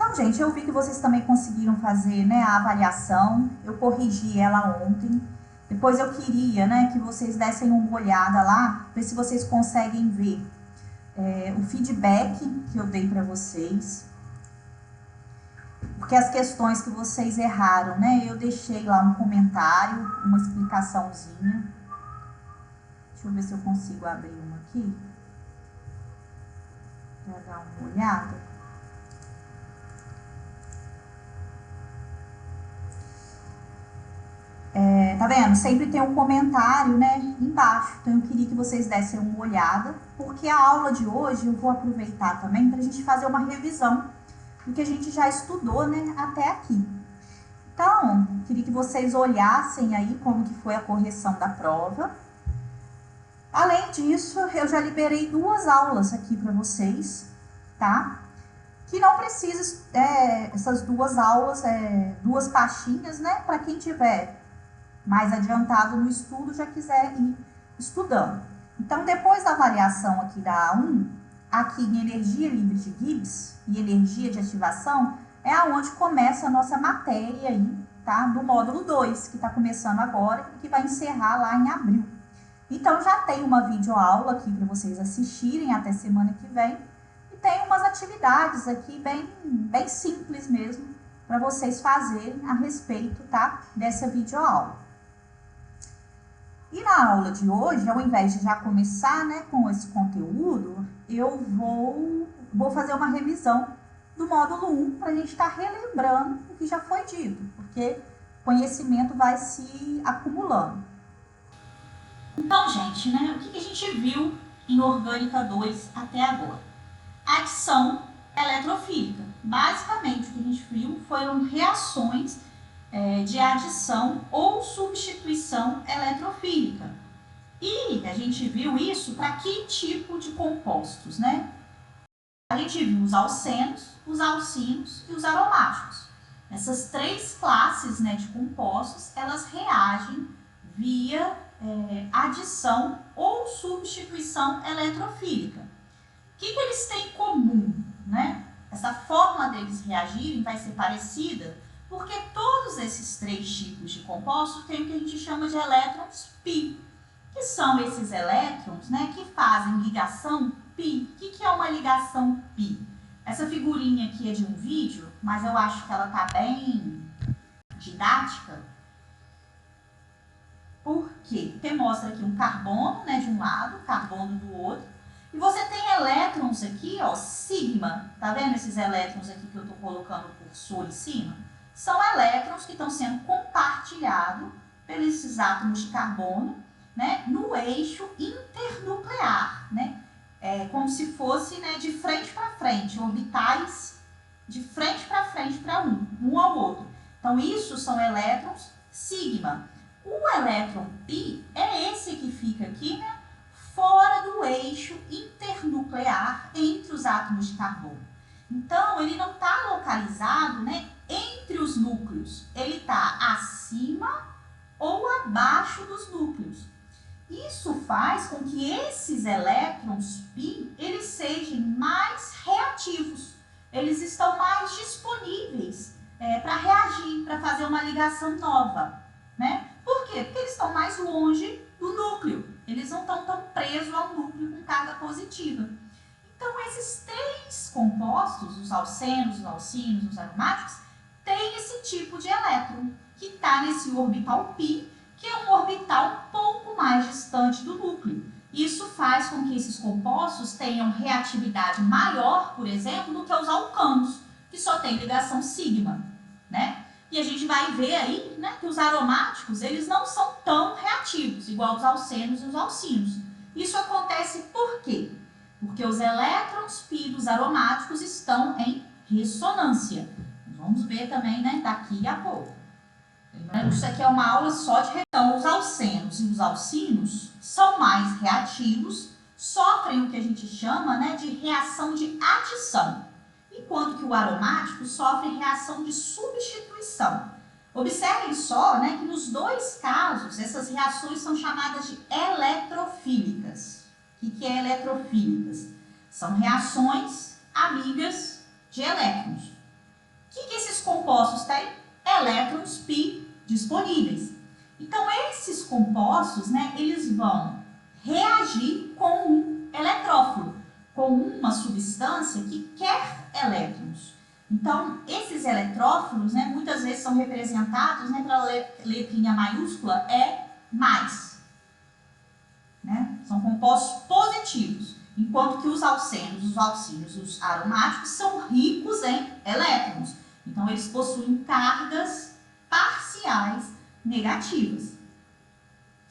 Então, gente, eu vi que vocês também conseguiram fazer, né, a avaliação. Eu corrigi ela ontem. Depois eu queria, né, que vocês dessem uma olhada lá, ver se vocês conseguem ver o feedback que eu dei para vocês. Porque as questões que vocês erraram, né, eu deixei lá um comentário, uma explicaçãozinha. Deixa eu ver se eu consigo abrir uma aqui, para dar uma olhada. Tá vendo? Sempre tem um comentário, né, embaixo. Então eu queria que vocês dessem uma olhada, porque a aula de hoje eu vou aproveitar também para a gente fazer uma revisão do que a gente já estudou, né, até aqui. Então, queria que vocês olhassem aí como que foi a correção da prova. Além disso, eu já liberei 2 aulas aqui para vocês, tá? Que não precisa, essas 2 aulas, 2 pastinhas, né, para quem tiver mais adiantado no estudo, já quiser ir estudando. Então, depois da avaliação aqui da A1, aqui em energia livre de Gibbs e energia de ativação, é aonde começa a nossa matéria aí, tá? Do módulo 2, que está começando agora e que vai encerrar lá em abril. Então, já tem uma videoaula aqui para vocês assistirem até semana que vem. E tem umas atividades aqui bem simples mesmo, para vocês fazerem a respeito, tá? Dessa videoaula. E na aula de hoje, ao invés de já começar, né, com esse conteúdo, eu vou fazer uma revisão do módulo 1 para a gente estar relembrando o que já foi dito, porque conhecimento vai se acumulando. Então, gente, né, o que a gente viu em Orgânica 2 até agora? Adição eletrofílica. Basicamente, o que a gente viu foram reações de adição ou substituição eletrofílica. E a gente viu isso para que tipo de compostos, né? A gente viu os alcenos, os alcinos e os aromáticos. Essas 3 classes, né, de compostos, elas reagem via adição ou substituição eletrofílica. O que eles têm em comum, né? Essa forma deles reagirem vai ser parecida porque todos esses 3 tipos de compostos têm o que a gente chama de elétrons π, que são esses elétrons, né, que fazem ligação π. O que é uma ligação π? Essa figurinha aqui é de um vídeo, mas eu acho que ela tá bem didática. Por quê? Porque mostra aqui um carbono, né, de um lado, carbono do outro. E você tem elétrons aqui, ó, sigma. Tá vendo esses elétrons aqui que eu tô colocando o cursor em cima? São elétrons que estão sendo compartilhados pelos átomos de carbono, né, no eixo internuclear, né? Como se fosse, né, de frente para frente, orbitais de frente para um ao outro. Então, isso são elétrons sigma. O elétron π é esse que fica aqui, né, fora do eixo internuclear entre os átomos de carbono. Então, ele não está localizado, né, entre os núcleos. Ele está acima ou abaixo dos núcleos. Isso faz com que esses elétrons π, eles sejam mais reativos. Eles estão mais disponíveis para reagir, para fazer uma ligação nova, né? Por quê? Porque eles estão mais longe do núcleo. Eles não estão tão presos ao núcleo com carga positiva. Então, esses 3 compostos, os alcenos, os alcinos, os aromáticos, têm esse tipo de elétron, que está nesse orbital π, que é um orbital um pouco mais distante do núcleo. Isso faz com que esses compostos tenham reatividade maior, por exemplo, do que os alcanos, que só tem ligação sigma, né? E a gente vai ver aí, né, que os aromáticos, eles não são tão reativos, igual os alcenos e os alcinos. Isso acontece por quê? Porque os elétrons π dos aromáticos estão em ressonância. Vamos ver também, né, daqui a pouco. Lembrando que isso aqui é uma aula só de reação. Os alcenos e os alcinos são mais reativos, sofrem o que a gente chama, né, de reação de adição, enquanto que o aromático sofre reação de substituição. Observem só, né, que nos 2 casos, essas reações são chamadas de eletrofílicas. O que é eletrofílicas? São reações amigas de elétrons. compostos, né, eles vão reagir com um eletrófilo, com uma substância que quer elétrons. Então, esses eletrófilos, né, muitas vezes são representados, né, pela letrinha maiúscula, mais. Né? São compostos positivos, enquanto que os alcenos, os alcínios, os aromáticos são ricos em elétrons. Então, eles possuem cargas parciais negativas.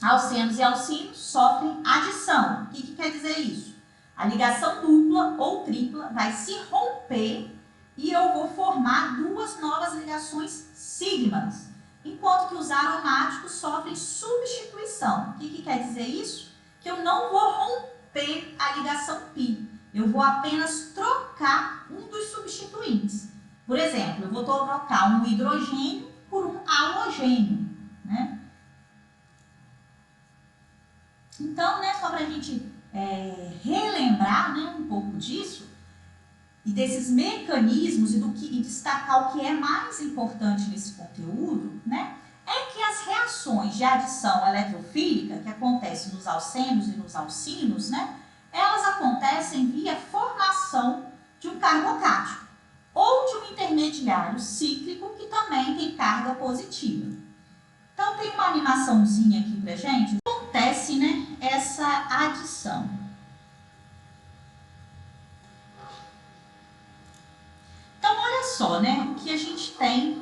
Alcenos e alcínios sofrem adição. O que quer dizer isso? A ligação dupla ou tripla vai se romper e eu vou formar duas novas ligações sigmas, enquanto que os aromáticos sofrem substituição. O que quer dizer isso? Que eu não vou romper a ligação pi, eu vou apenas trocar um dos substituintes. Por exemplo, eu vou trocar um hidrogênio por um halogênio, né? Então, né, só para a gente relembrar, né, um pouco disso, e desses mecanismos e destacar o que é mais importante nesse conteúdo, né, é que as reações de adição eletrofílica que acontecem nos alcenos e nos alcínios, né, elas acontecem via formação de um carbocátion ou de um intermediário cíclico que também tem carga positiva. Então, tem uma animaçãozinha aqui pra gente. Acontece, né, essa adição. Então, olha só, né, o que a gente tem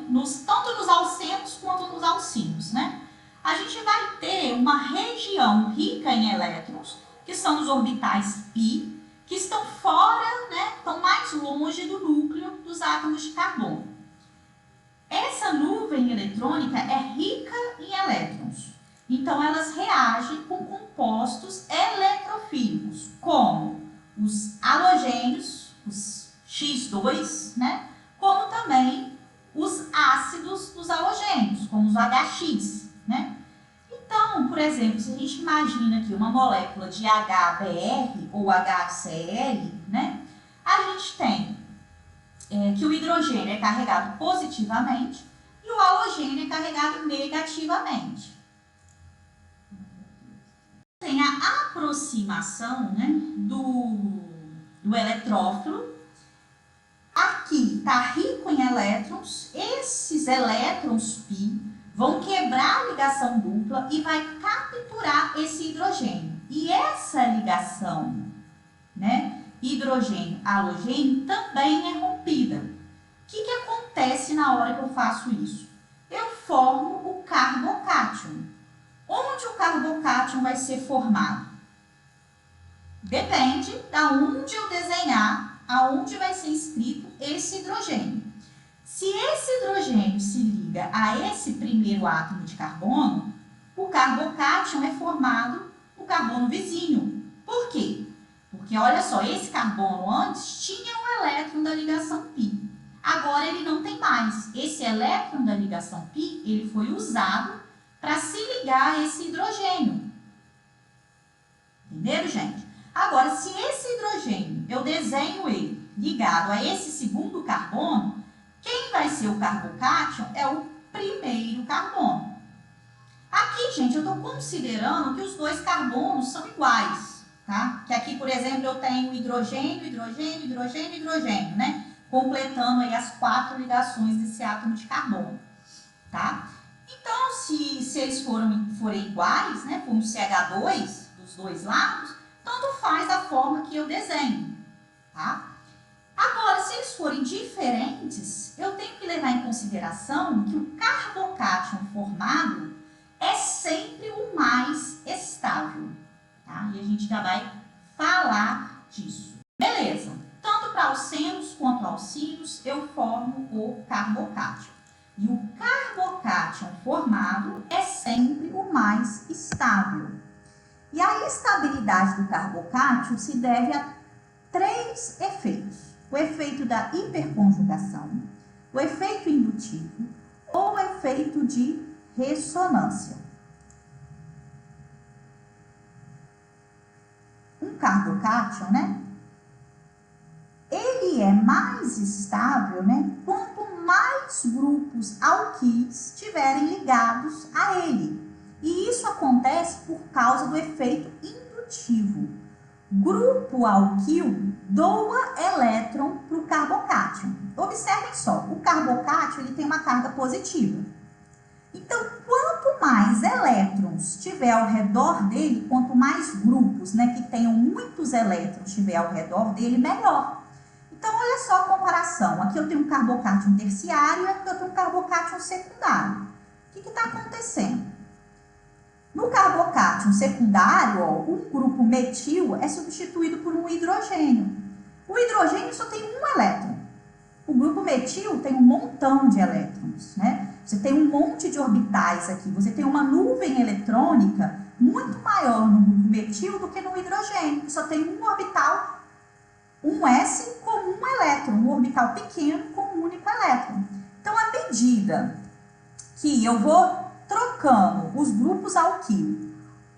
tanto nos alcenos quanto nos alcínios, né? A gente vai ter uma região rica em elétrons, que são os orbitais π, que estão fora, né, estão mais longe do núcleo dos átomos de carbono. Essa nuvem eletrônica é rica em elétrons, então elas reagem com compostos eletrofílicos, como os halogênios, os X2, né? Como também os ácidos dos halogênios, como os HX, né? Então, por exemplo, se a gente imagina aqui uma molécula de HBr ou HCl, né? A gente tem que o hidrogênio é carregado positivamente e o halogênio é carregado negativamente. Tem a aproximação, né, do eletrófilo. Aqui está rico em elétrons, esses elétrons π vão quebrar a ligação dupla e vai capturar esse hidrogênio. E essa ligação, né, hidrogênio-halogênio também é rompida. O que acontece na hora que eu faço isso? Eu formo o carbocátion. Onde o carbocátion vai ser formado? Depende de onde eu desenhar, aonde vai ser inscrito esse hidrogênio. Se esse hidrogênio se liga a esse primeiro átomo de carbono, o carbocátion é formado no carbono vizinho. Por quê? Porque, olha só, esse carbono antes tinha um elétron da ligação π. Agora ele não tem mais. Esse elétron da ligação π, ele foi usado para se ligar a esse hidrogênio. Entenderam, gente? Agora, se esse hidrogênio, eu desenho ele ligado a esse segundo carbono, quem vai ser o carbocátion é o primeiro carbono. Aqui, gente, eu estou considerando que os dois carbonos são iguais, tá? Que aqui, por exemplo, eu tenho hidrogênio, hidrogênio, hidrogênio, hidrogênio, né? Completando aí as 4 ligações desse átomo de carbono, tá? Então, se eles forem iguais, né? For um CH2 dos dois lados, tanto faz a forma que eu desenho, tá? Agora, se eles forem diferentes, eu tenho que levar em consideração que o carbocátion formado é sempre o mais estável, tá? E a gente já vai falar disso. Beleza. Tanto para alcenos quanto alcínios, eu formo o carbocátion. E o carbocátion formado é sempre o mais estável. E a estabilidade do carbocátion se deve a 3 efeitos. O efeito da hiperconjugação, o efeito indutivo ou o efeito de ressonância. Um carbocátion, né? Ele é mais estável, né? Quanto mais grupos alquíleos estiverem ligados a ele. E isso acontece por causa do efeito indutivo. Grupo alquil doa elétron para o carbocátion. Observem só, o carbocátion ele tem uma carga positiva. Então, quanto mais elétrons tiver ao redor dele, quanto mais grupos, né, que tenham muitos elétrons tiver ao redor dele, melhor. Então, olha só a comparação. Aqui eu tenho um carbocátion terciário e aqui eu tenho um carbocátion secundário. O que está acontecendo? No carbocátion secundário, ó, o grupo metil é substituído por um hidrogênio. O hidrogênio só tem um elétron. O grupo metil tem um montão de elétrons, né? Você tem um monte de orbitais aqui. Você tem uma nuvem eletrônica muito maior no grupo metil do que no hidrogênio, que só tem um orbital, um S com um elétron, um orbital pequeno com um único elétron. Então, à medida que eu vou trocando os grupos alquil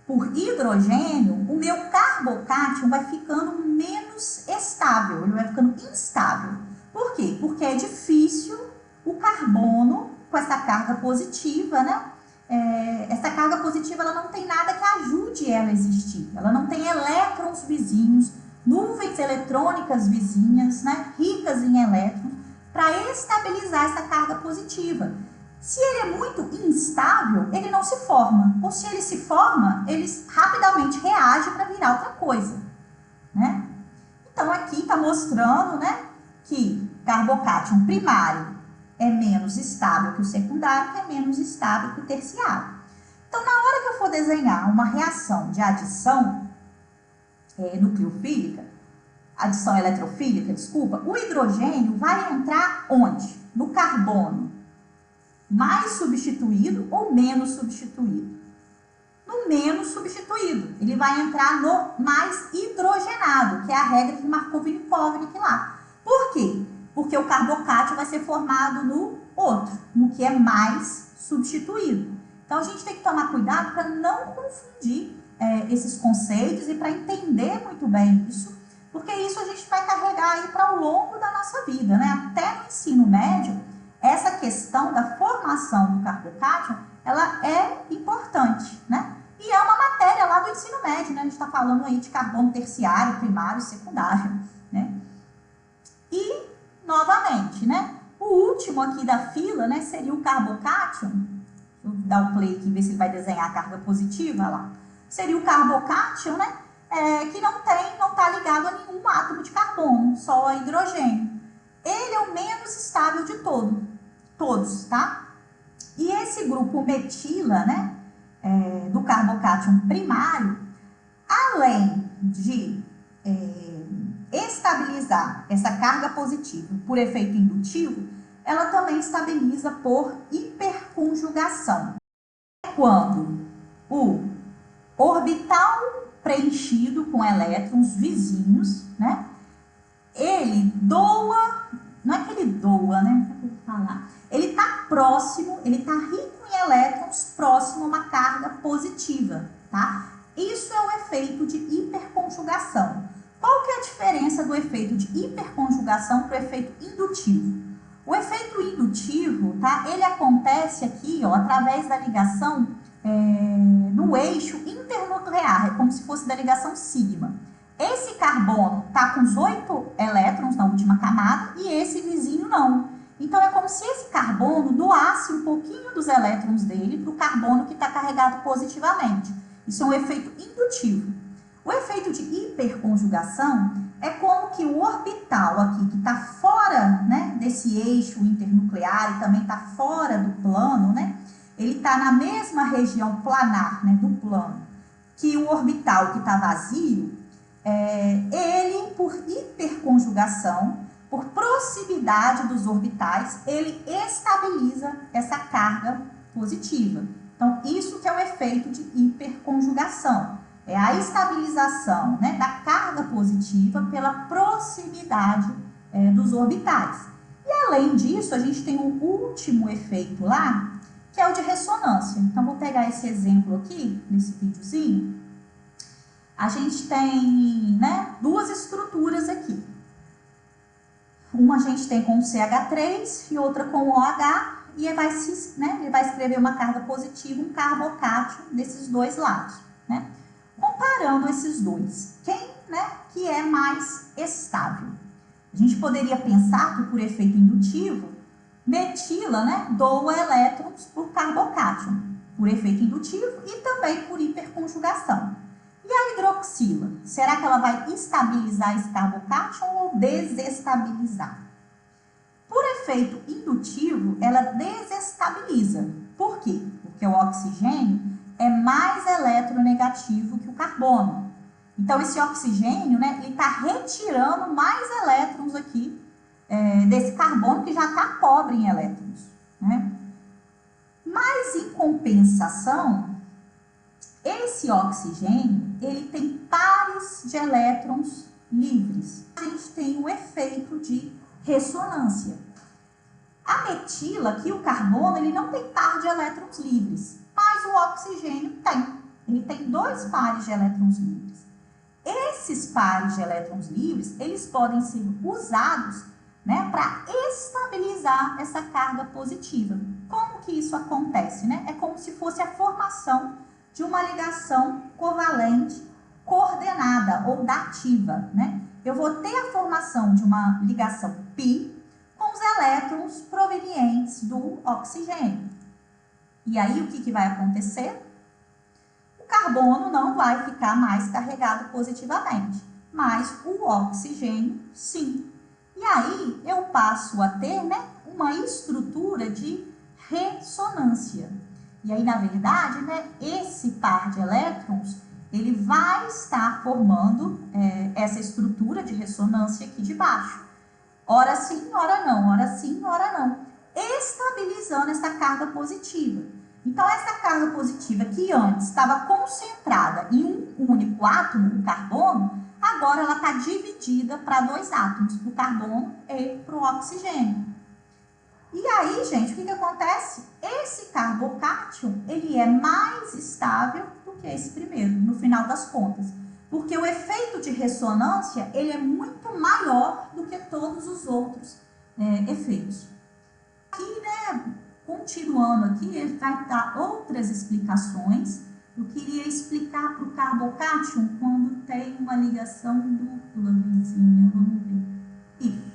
por hidrogênio, o meu carbocátion vai ficando menos estável, ele vai ficando instável. Por quê? Porque é difícil o carbono com essa carga positiva, né? Essa carga positiva ela não tem nada que ajude ela a existir. Ela não tem elétrons vizinhos, nuvens eletrônicas vizinhas, né? Ricas em elétrons, para estabilizar essa carga positiva. Se ele é muito instável, ele não se forma. Ou se ele se forma, ele rapidamente reage para virar outra coisa, né? Então, aqui está mostrando, né, que carbocátion primário é menos estável que o secundário, que é menos estável que o terciário. Então, na hora que eu for desenhar uma reação de adição nucleofílica, adição eletrofílica, desculpa, o hidrogênio vai entrar onde? No carbono mais substituído ou menos substituído? No menos substituído. Ele vai entrar no mais hidrogenado, que é a regra de Markovnikov lá. Por quê? Porque o carbocátion vai ser formado no outro, no que é mais substituído. Então, a gente tem que tomar cuidado para não confundir esses conceitos e para entender muito bem isso, porque isso a gente vai carregar aí para o longo da nossa vida, né? Até no ensino médio, essa questão da formação do carbocátion, ela é importante, né? E é uma matéria lá do ensino médio, né? A gente está falando aí de carbono terciário, primário e secundário, né? E, novamente, né? O último aqui da fila, né, seria o carbocátion. Deixa eu dar o play aqui, ver se ele vai desenhar a carga positiva lá. Seria o carbocátion, né? Que não está ligado a nenhum átomo de carbono, só a hidrogênio. Ele é o menos estável de todos, tá? E esse grupo metila, né, do carbocátion primário, além de estabilizar essa carga positiva por efeito indutivo, ela também estabiliza por hiperconjugação. Quando o orbital preenchido com elétrons vizinhos, né, ele doa, não é que ele doa, né, ele está próximo, ele está rico em elétrons, próximo a uma carga positiva, tá? Isso é o efeito de hiperconjugação. Qual que é a diferença do efeito de hiperconjugação para o efeito indutivo? O efeito indutivo, tá? Ele acontece aqui, ó, através da ligação no eixo internuclear, é como se fosse da ligação sigma. Esse carbono está com os 8 elétrons na última camada e esse vizinho não. Então, é como se esse carbono doasse um pouquinho dos elétrons dele para o carbono que está carregado positivamente. Isso é um efeito indutivo. O efeito de hiperconjugação é como que o orbital aqui, que está fora, né, desse eixo internuclear e também está fora do plano, né, ele está na mesma região planar, né, do plano, que o orbital que está vazio, ele, por hiperconjugação, por proximidade dos orbitais, ele estabiliza essa carga positiva. Então, isso que é o efeito de hiperconjugação. É a estabilização, né, da carga positiva pela proximidade dos orbitais. E, além disso, a gente tem o último efeito lá, que é o de ressonância. Então, vou pegar esse exemplo aqui, nesse videozinho. A gente tem, né, duas estruturas aqui. Uma a gente tem com o CH3 e outra com o OH, e ele vai escrever uma carga positiva, um carbocátion desses dois lados, né? Comparando esses dois, quem, né, que é mais estável? A gente poderia pensar que por efeito indutivo, metila, né, doa elétrons por carbocátion, por efeito indutivo e também por hiperconjugação. E a hidroxila, será que ela vai estabilizar esse carbocátion ou desestabilizar? Por efeito indutivo, ela desestabiliza. Por quê? Porque o oxigênio é mais eletronegativo que o carbono. Então, esse oxigênio, né, ele está retirando mais elétrons aqui desse carbono que já está pobre em elétrons, né? Mas, em compensação, esse oxigênio, ele tem pares de elétrons livres. A gente tem o efeito de ressonância. A metila, aqui o carbono, ele não tem par de elétrons livres, mas o oxigênio tem. Ele tem dois pares de elétrons livres. Esses pares de elétrons livres, eles podem ser usados, né, para estabilizar essa carga positiva. Como que isso acontece, né? É como se fosse a formação de uma ligação covalente coordenada ou dativa, né? Eu vou ter a formação de uma ligação π com os elétrons provenientes do oxigênio. E aí, o que vai acontecer? O carbono não vai ficar mais carregado positivamente, mas o oxigênio, sim. E aí, eu passo a ter, né, uma estrutura de ressonância. E aí, na verdade, né, esse par de elétrons, ele vai estar formando essa estrutura de ressonância aqui de baixo. Ora sim, ora não, ora sim, ora não. Estabilizando essa carga positiva. Então, essa carga positiva que antes estava concentrada em um único átomo, o carbono, agora ela está dividida para dois átomos, para o carbono e para o oxigênio. E aí, gente, o que acontece? Esse carbocátion, ele é mais estável do que esse primeiro, no final das contas. Porque o efeito de ressonância, ele é muito maior do que todos os outros efeitos. Aqui, né, continuando aqui, ele vai dar outras explicações. Eu queria explicar para o carbocátion quando tem uma ligação dupla, vizinha, vamos ver. Isso.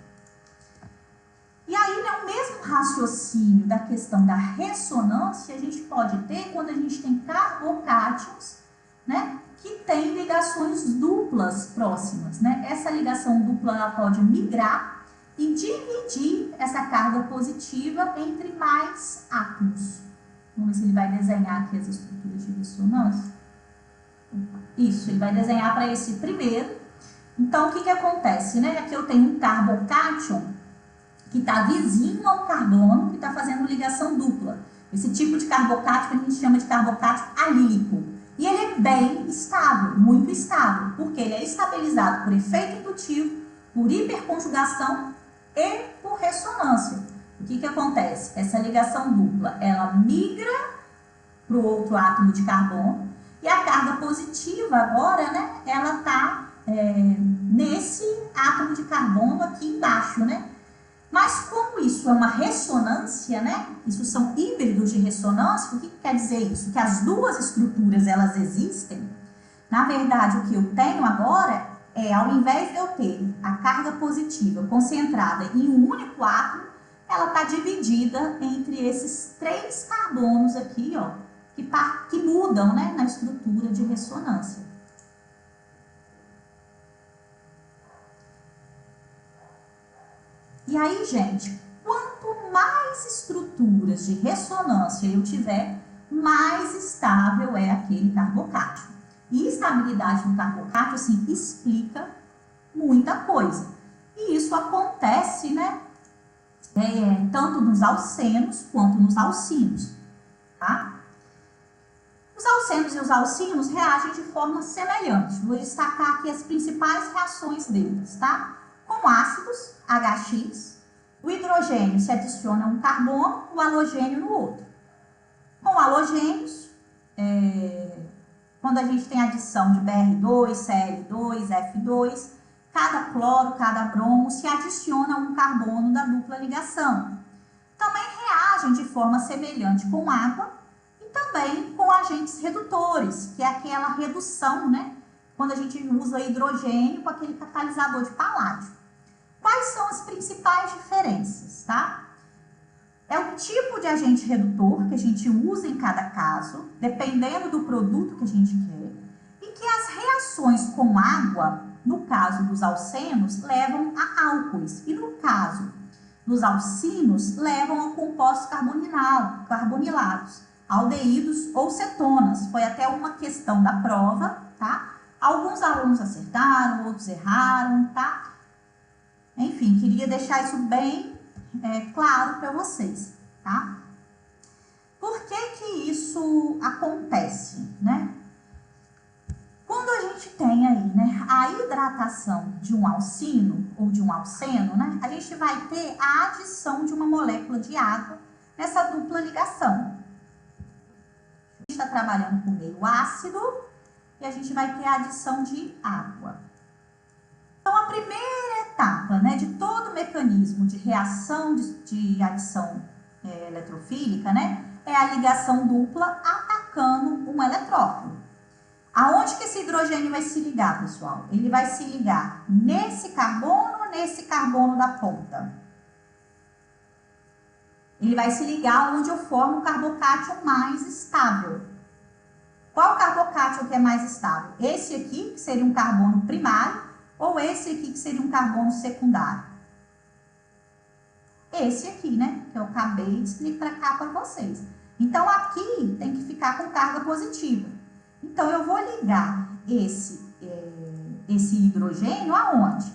E aí, né, o mesmo raciocínio da questão da ressonância a gente pode ter quando a gente tem carbocátions, né, que tem ligações duplas próximas, né? Essa ligação dupla ela pode migrar e dividir essa carga positiva entre mais átomos. Vamos ver se ele vai desenhar aqui as estruturas de ressonância. Isso, ele vai desenhar para esse primeiro. Então, o que acontece, né? Aqui eu tenho um carbocátion que está vizinho ao carbono, que está fazendo ligação dupla. Esse tipo de carbocátion a gente chama de carbocátion alílico. E ele é bem estável, muito estável, porque ele é estabilizado por efeito indutivo, por hiperconjugação e por ressonância. O que acontece? Essa ligação dupla, ela migra para o outro átomo de carbono e a carga positiva agora, né, ela está nesse átomo de carbono aqui embaixo, né? Mas como isso é uma ressonância, né? Isso são híbridos de ressonância, o que quer dizer isso? Que as duas estruturas, elas existem. Na verdade, o que eu tenho agora ao invés de eu ter a carga positiva concentrada em um único átomo, ela está dividida entre esses três carbonos aqui, ó, que mudam, né, na estrutura de ressonância. E aí, gente, quanto mais estruturas de ressonância eu tiver, mais estável é aquele carbocátion. E estabilidade do carbocátion, assim, explica muita coisa. E isso acontece, né, tanto nos alcenos quanto nos alcinos, tá? Os alcenos e os alcinos reagem de forma semelhante. Vou destacar aqui as principais reações deles, tá? Com ácidos, HX, o hidrogênio se adiciona um carbono, o halogênio no outro. Com halogênios, quando a gente tem adição de Br2, Cl2, F2, cada cloro, cada bromo se adiciona um carbono da dupla ligação. Também reage agem de forma semelhante com água e também com agentes redutores, que é aquela redução, né? Quando a gente usa hidrogênio com aquele catalisador de paládio. Quais são as principais diferenças, tá? É o tipo de agente redutor que a gente usa em cada caso, dependendo do produto que a gente quer, e que as reações com água, no caso dos alcenos, levam a álcoois, e no caso dos alcinos, levam a compostos carbonilados, aldeídos ou cetonas. Foi até uma questão da prova, tá? Alguns alunos acertaram, outros erraram, tá? Enfim, queria deixar isso bem claro para vocês, tá? Por que isso acontece, né? Quando a gente tem aí, né, a hidratação de um alcino ou de um alceno, né, a gente vai ter a adição de uma molécula de água nessa dupla ligação. A gente está trabalhando com meio ácido e a gente vai ter a adição de água. Então, a primeira etapa, né, de todo o mecanismo de reação de adição eletrofílica, né, é a ligação dupla atacando um eletrófilo. Aonde que esse hidrogênio vai se ligar, pessoal? Ele vai se ligar nesse carbono ou nesse carbono da ponta? Ele vai se ligar onde eu formo o carbocátion mais estável. Qual carbocátion que é mais estável? Esse aqui, que seria um carbono primário, ou esse aqui, que seria um carbono secundário? Esse aqui, né? Que eu acabei de explicar para vocês. Então, aqui tem que ficar com carga positiva. Então, eu vou ligar esse hidrogênio aonde?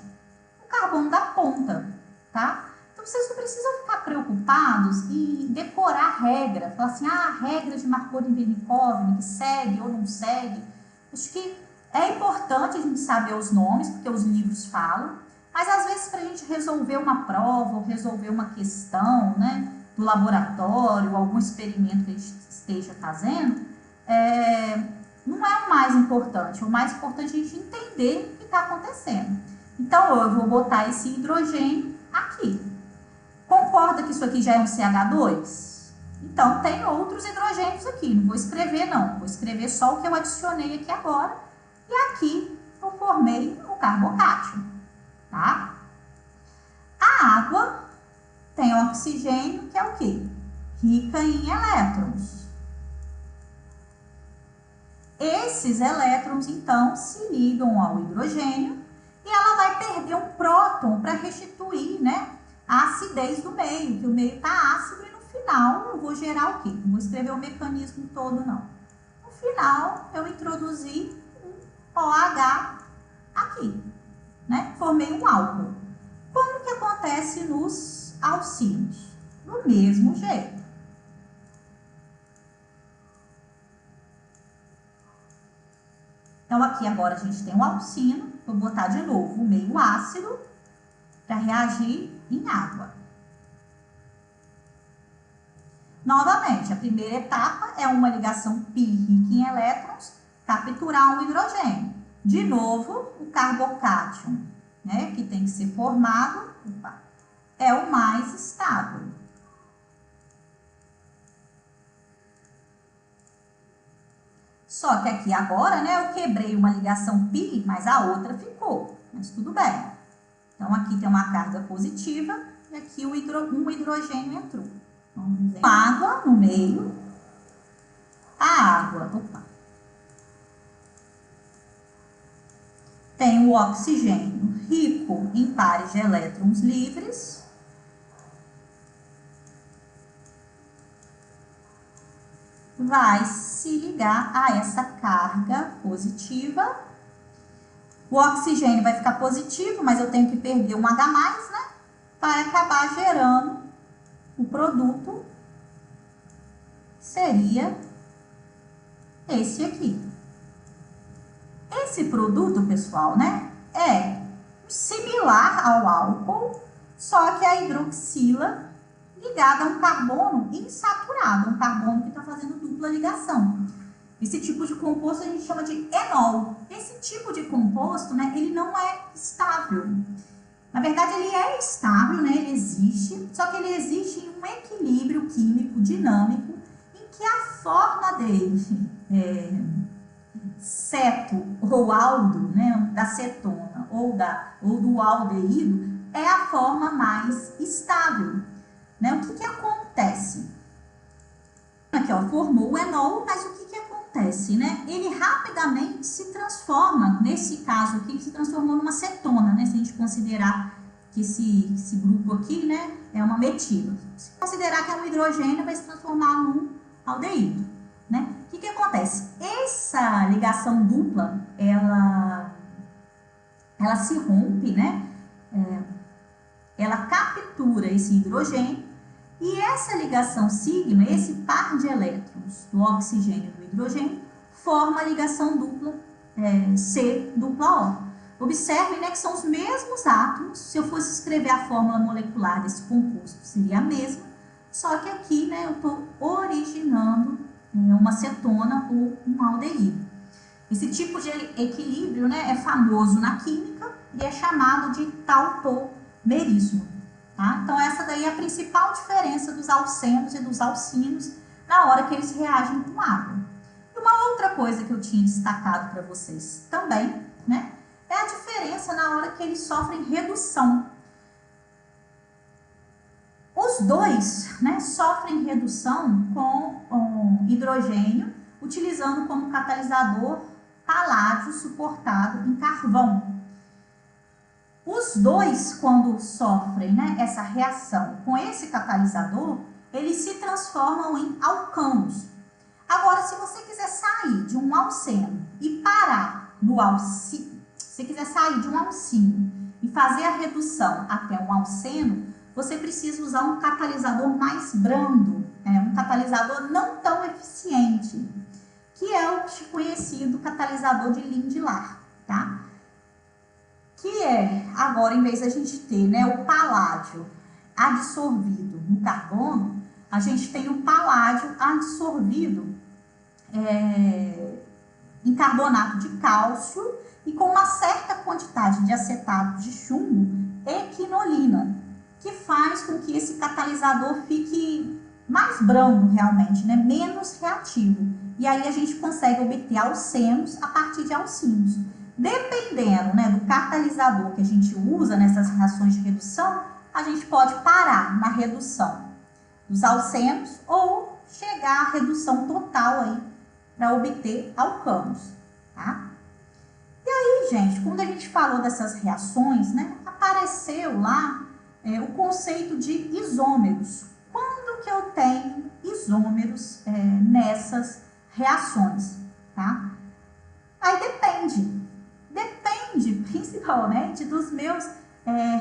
No carbono da ponta, tá? Então, vocês não precisam ficar preocupados em decorar a regra. Falar assim, a regra de Marconi-Penikoff, que segue ou não segue. Acho que é importante a gente saber os nomes, porque os livros falam. Mas, às vezes, para a gente resolver uma prova ou resolver uma questão, né, do laboratório, algum experimento que a gente esteja fazendo, não é o mais importante. O mais importante é a gente entender o que está acontecendo. Então, eu vou botar esse hidrogênio aqui. Concorda que isso aqui já é um CH2? Então, tem outros hidrogênios aqui. Não vou escrever, não. Vou escrever só o que eu adicionei aqui agora. E aqui eu formei o carbocátion, tá? A água tem oxigênio, que é o quê? Rica em elétrons. Esses elétrons, então, se ligam ao hidrogênio e ela vai perder um próton para restituir, né, a acidez do meio, que o meio está ácido e no final eu vou gerar o quê? Não vou escrever o mecanismo todo, não. No final, eu introduzi um OH aqui, né? Formei um álcool. Como que acontece nos alcinos? Do mesmo jeito. Então, aqui agora a gente tem um alcino, vou botar de novo o meio ácido para reagir em água. Novamente, a primeira etapa é uma ligação pi rica em elétrons, capturar um hidrogênio. De novo, o carbocátion, né, que tem que ser formado, é o mais estável. Só que aqui agora, né, eu quebrei uma ligação pi, mas a outra ficou. Mas tudo bem. Então, aqui tem uma carga positiva e aqui um hidrogênio entrou. Vamos dizer, água no meio. A água, tem o oxigênio rico em pares de elétrons livres. Vai se ligar a essa carga positiva. O oxigênio vai ficar positivo, mas eu tenho que perder um H+, né? Vai acabar gerando o produto, seria esse aqui. Esse produto, pessoal, né, é similar ao álcool, só que a hidroxila ligada a um carbono insaturado, um carbono que está fazendo dupla ligação. Esse tipo de composto a gente chama de enol. Esse tipo de composto, né, ele não é estável. Na verdade, ele é estável, né? Ele existe, só que ele existe em um equilíbrio químico dinâmico em que a forma dele, ceto ou aldo, né, da cetona ou do aldeído, é a forma mais estável. Né? O que acontece? Aqui, ó, formou o enol, mas o que acontece? Né? Ele rapidamente se transforma, nesse caso aqui, ele se transformou numa cetona, né? Se a gente considerar que esse grupo aqui, né, é uma metila. Se considerar que é um hidrogênio, vai se transformar num aldeído. Né? O que acontece? Essa ligação dupla, ela se rompe, né? Ela captura esse hidrogênio e essa ligação sigma, esse par de elétrons do oxigênio e do hidrogênio, forma a ligação dupla C dupla O. Observem, né, que são os mesmos átomos. Se eu fosse escrever a fórmula molecular desse composto, seria a mesma, só que aqui, né, eu estou originando uma cetona ou um aldeído. Esse tipo de equilíbrio, né, é famoso na química e é chamado de tautomerismo. Tá? Então, essa daí é a principal diferença dos alcenos e dos alcinos na hora que eles reagem com água. E uma outra coisa que eu tinha destacado para vocês também, né, é a diferença na hora que eles sofrem redução. Os dois, né, sofrem redução com hidrogênio, utilizando como catalisador paládio suportado em carvão. Os dois, quando sofrem, né, essa reação com esse catalisador, eles se transformam em alcanos. Agora, se você quiser sair de um alceno e parar no alcino, se quiser sair de um alcino e fazer a redução até um alceno, você precisa usar um catalisador mais brando, um catalisador não tão eficiente, que é o conhecido catalisador de Lindlar, tá? Que é, agora, em vez da gente ter, né, o paládio adsorvido no carbono, a gente tem o paládio adsorvido em carbonato de cálcio e com uma certa quantidade de acetato de chumbo e quinolina, que faz com que esse catalisador fique mais brando realmente, né, menos reativo. E aí a gente consegue obter alcenos a partir de alcinos. Dependendo, né, do catalisador que a gente usa nessas reações de redução, a gente pode parar na redução dos alcenos ou chegar à redução total aí para obter alcanos, tá? E aí, gente, quando a gente falou dessas reações, né, apareceu lá o conceito de isômeros. Quando que eu tenho isômeros nessas reações, tá? Aí depende principalmente dos meus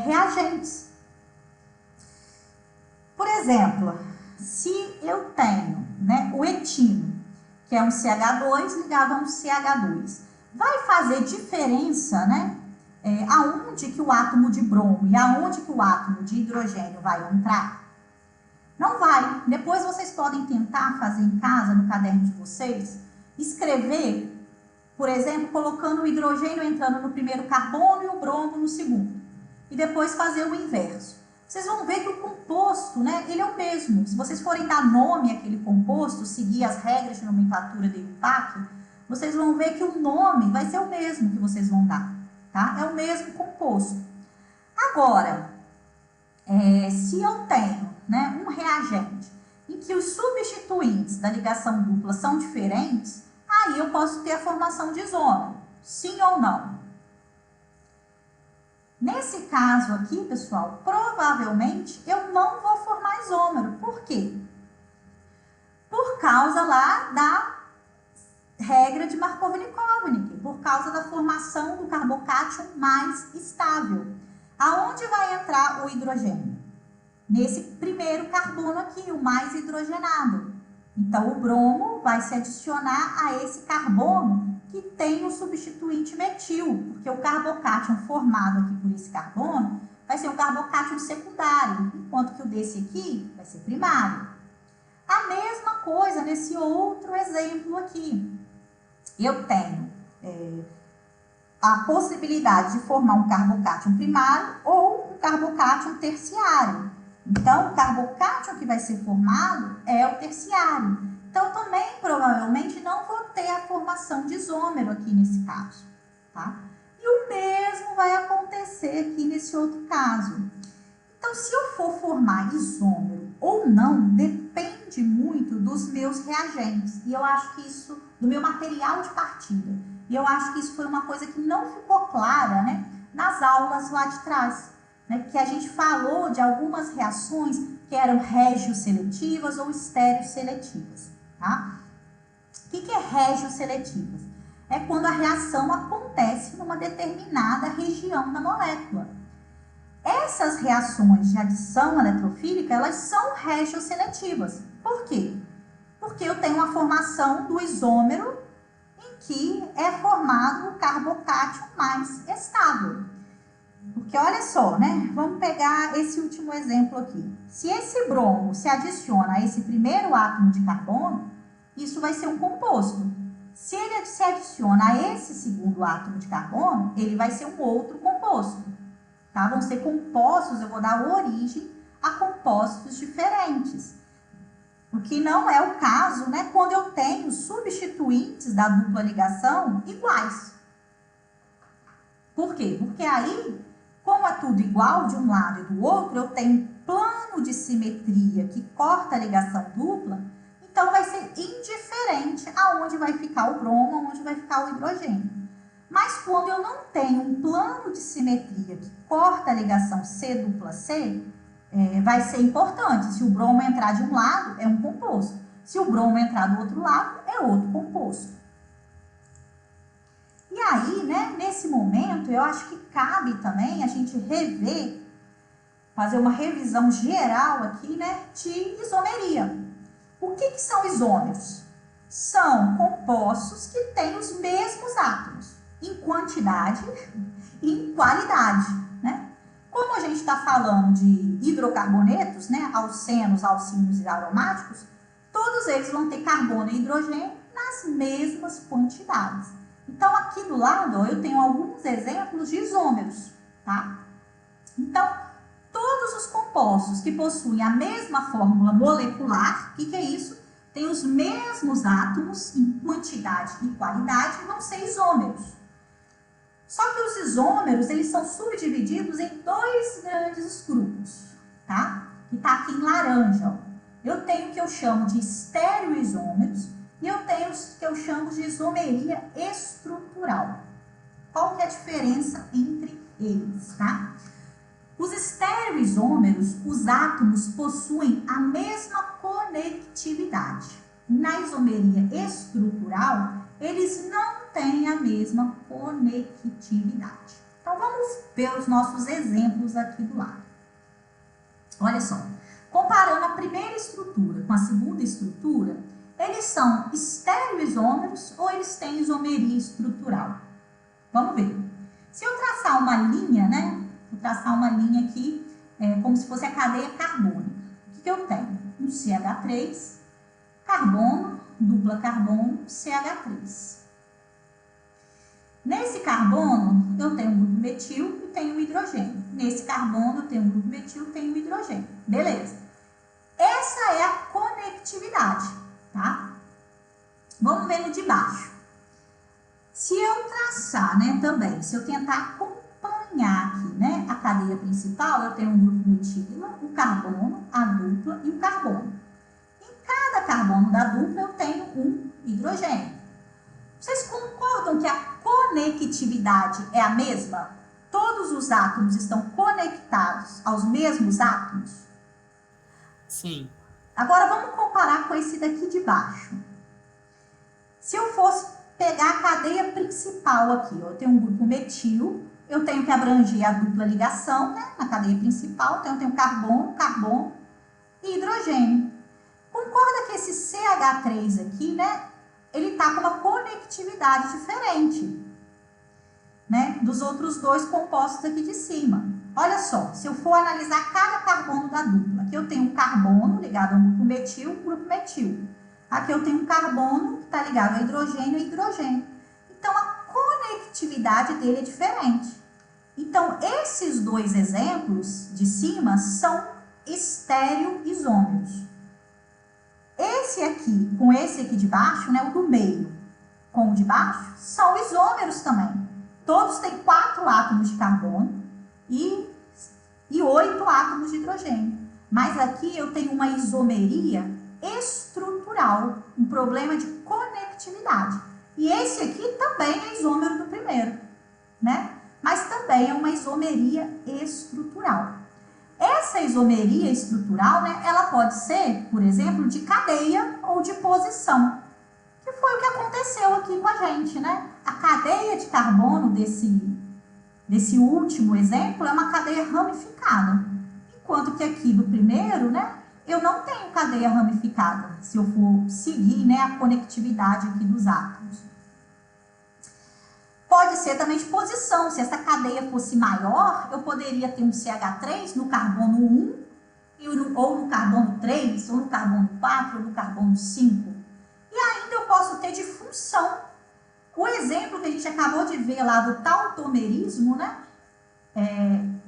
reagentes. Por exemplo, se eu tenho, né, o etino, que é um CH2 ligado a um CH2, vai fazer diferença, né, aonde que o átomo de bromo e aonde que o átomo de hidrogênio vai entrar? Não vai. Depois vocês podem tentar fazer em casa, no caderno de vocês, escrever, por exemplo, colocando o hidrogênio entrando no primeiro carbono e o bromo no segundo. E depois fazer o inverso. Vocês vão ver que o composto, né, ele é o mesmo. Se vocês forem dar nome àquele composto, seguir as regras de nomenclatura do IUPAC, vocês vão ver que o nome vai ser o mesmo que vocês vão dar, tá? É o mesmo composto. Agora, se eu tenho, né, um reagente em que os substituintes da ligação dupla são diferentes, aí eu posso ter a formação de isômero, sim ou não? Nesse caso aqui, pessoal, provavelmente eu não vou formar isômero. Por quê? Por causa lá da regra de Markovnik-Kovalnik, por causa da formação do carbocátion mais estável. Aonde vai entrar o hidrogênio? Nesse primeiro carbono aqui, o mais hidrogenado. Então, o bromo vai se adicionar a esse carbono que tem o substituinte metil, porque o carbocátion formado aqui por esse carbono vai ser um carbocátion secundário, enquanto que o desse aqui vai ser primário. A mesma coisa nesse outro exemplo aqui. Eu tenho a possibilidade de formar um carbocátion primário ou um carbocátion terciário. Então, o carbocátion que vai ser formado é o terciário. Então, também, provavelmente, não vou ter a formação de isômero aqui nesse caso, tá? E o mesmo vai acontecer aqui nesse outro caso. Então, se eu for formar isômero ou não, depende muito dos meus reagentes. E eu acho que isso, do meu material de partida. E eu acho que isso foi uma coisa que não ficou clara, né, nas aulas lá de trás. Né, que a gente falou de algumas reações que eram regioseletivas ou estereosseletivas. Tá? O que é regioseletivas? É quando a reação acontece numa determinada região da molécula. Essas reações de adição eletrofílica, elas são regioseletivas. Por quê? Porque eu tenho a formação do isômero em que é formado o carbocátion mais estável. Porque olha só, né? Vamos pegar esse último exemplo aqui. Se esse bromo se adiciona a esse primeiro átomo de carbono, isso vai ser um composto. Se ele se adiciona a esse segundo átomo de carbono, ele vai ser um outro composto. Tá? Vão ser compostos, eu vou dar origem a compostos diferentes. O que não é o caso, né, quando eu tenho substituintes da dupla ligação iguais. Por quê? Porque aí, como é tudo igual de um lado e do outro, eu tenho plano de simetria que corta a ligação dupla, então vai ser indiferente aonde vai ficar o bromo, aonde vai ficar o hidrogênio. Mas quando eu não tenho um plano de simetria que corta a ligação C dupla C, vai ser importante. Se o bromo entrar de um lado, é um composto. Se o bromo entrar do outro lado, é outro composto. E aí, né, nesse momento, eu acho que cabe também a gente rever, fazer uma revisão geral aqui, né, de isomeria. O que são isômeros? São compostos que têm os mesmos átomos, em quantidade e em qualidade, né? Como a gente está falando de hidrocarbonetos, né, alcenos, alcínios e aromáticos, todos eles vão ter carbono e hidrogênio nas mesmas quantidades. Então, aqui do lado, ó, eu tenho alguns exemplos de isômeros, tá? Então, todos os compostos que possuem a mesma fórmula molecular, o que é isso? Tem os mesmos átomos em quantidade e qualidade, vão ser isômeros. Só que os isômeros, eles são subdivididos em dois grandes grupos, tá? Que tá aqui em laranja, ó. Eu tenho o que eu chamo de estereoisômeros e eu tenho os que eu chamo de isomeria estrutural. Qual que é a diferença entre eles, tá? Os estereoisômeros, os átomos possuem a mesma conectividade. Na isomeria estrutural, eles não têm a mesma conectividade. Então, vamos ver os nossos exemplos aqui do lado. Olha só, comparando a primeira estrutura com a segunda estrutura, eles são estereoisômeros ou eles têm isomeria estrutural? Vamos ver. Se eu traçar uma linha, né? Vou traçar uma linha aqui, como se fosse a cadeia carbônica. O que eu tenho? Um CH3, carbono, dupla carbono, CH3. Nesse carbono, eu tenho um grupo metil e tenho um hidrogênio. Nesse carbono, eu tenho um grupo metil e tenho um hidrogênio. Beleza. Essa é a conectividade, tá? Vamos ver no de baixo. Se eu traçar, né, também, se eu tentar acompanhar aqui, né, a cadeia principal, eu tenho um grupo metila, o carbono, a dupla e o carbono. Em cada carbono da dupla, eu tenho um hidrogênio. Vocês concordam que a conectividade é a mesma? Todos os átomos estão conectados aos mesmos átomos? Sim. Agora, vamos comparar com esse daqui de baixo. Se eu fosse pegar a cadeia principal aqui, ó, eu tenho um grupo metil, eu tenho que abranger a dupla ligação, né, na cadeia principal, então eu tenho carbono, carbono e hidrogênio. Concorda que esse CH3 aqui, né, ele está com uma conectividade diferente, né, dos outros dois compostos aqui de cima. Olha só, se eu for analisar cada carbono da dupla, aqui eu tenho um carbono ligado a um grupo metil. Aqui eu tenho um carbono que está ligado a hidrogênio e hidrogênio. Então, a conectividade dele é diferente. Então, esses dois exemplos de cima são estereoisômeros. Esse aqui com esse aqui de baixo, né, o do meio com o de baixo, são isômeros também. Todos têm 4 átomos de carbono e 8 átomos de hidrogênio. Mas aqui eu tenho uma isomeria estrutural, um problema de conectividade. E esse aqui também é isômero do primeiro, né? Mas também é uma isomeria estrutural. Essa isomeria estrutural, né, ela pode ser, por exemplo, de cadeia ou de posição, que foi o que aconteceu aqui com a gente, né? A cadeia de carbono desse último exemplo é uma cadeia ramificada, enquanto que aqui do primeiro, né, eu não tenho cadeia ramificada, se eu for seguir, né, a conectividade aqui dos átomos. Pode ser também de posição. Se essa cadeia fosse maior, eu poderia ter um CH3 no carbono 1, ou no carbono 3, ou no carbono 4, ou no carbono 5. E ainda eu posso ter de função. O exemplo que a gente acabou de ver lá do tautomerismo, né?